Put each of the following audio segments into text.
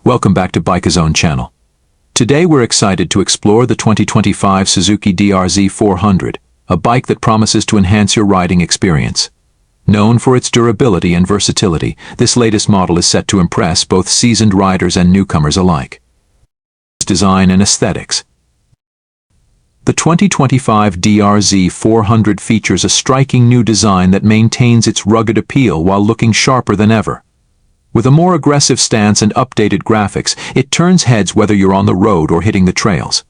Welcome back to BikeZone channel. Today we're excited to explore the 2025 Suzuki DR-Z400, a bike that promises to enhance your riding experience. Known for its durability and versatility, this latest model is set to impress both seasoned riders and newcomers alike. Design and aesthetics. The 2025 DR-Z400 features a striking new design that maintains its rugged appeal while looking sharper than ever. With a more aggressive stance and updated graphics, it turns heads whether you're on the road or hitting the trails.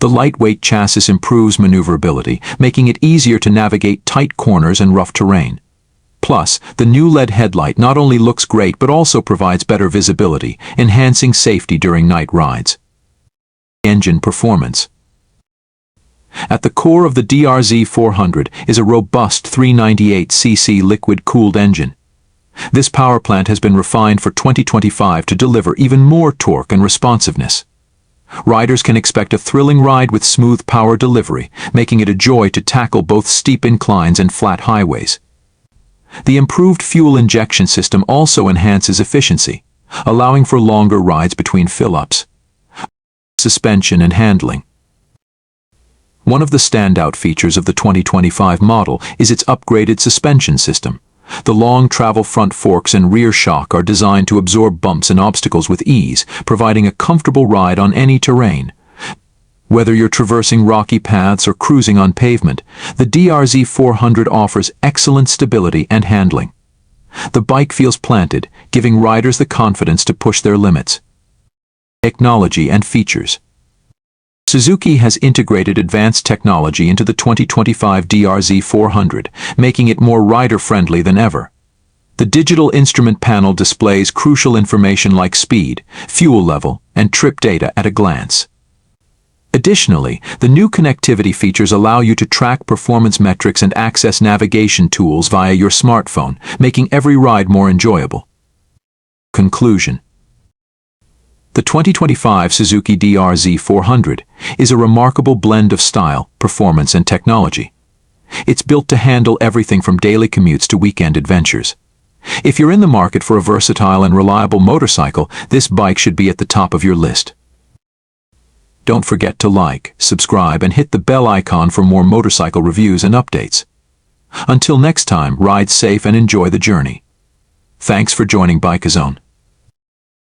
The lightweight chassis improves maneuverability, making it easier to navigate tight corners and rough terrain. Plus, the new LED headlight not only looks great but also provides better visibility, enhancing safety during night rides. Engine performance. At the core of the DR-Z400 is a robust 398cc liquid-cooled engine. This power plant has been refined for 2025 to deliver even more torque and responsiveness. Riders can expect a thrilling ride with smooth power delivery, making it a joy to tackle both steep inclines and flat highways. The improved fuel injection system also enhances efficiency, allowing for longer rides between fill-ups. Suspension and handling. One of the standout features of the 2025 model is its upgraded suspension system. The long travel front forks and rear shock are designed to absorb bumps and obstacles with ease, providing a comfortable ride on any terrain. Whether you're traversing rocky paths or cruising on pavement, the DR-Z400 offers excellent stability and handling. The bike feels planted, giving riders the confidence to push their limits. Technology and features. Suzuki has integrated advanced technology into the 2025 DR-Z400, making it more rider-friendly than ever. The digital instrument panel displays crucial information like speed, fuel level, and trip data at a glance. Additionally, the new connectivity features allow you to track performance metrics and access navigation tools via your smartphone, making every ride more enjoyable. Conclusion. The 2025 Suzuki DR-Z400 is a remarkable blend of style, performance, and technology. It's built to handle everything from daily commutes to weekend adventures. If you're in the market for a versatile and reliable motorcycle, this bike should be at the top of your list. Don't forget to like, subscribe, and hit the bell icon for more motorcycle reviews and updates. Until next time, ride safe and enjoy the journey. Thanks for joining BikeZone.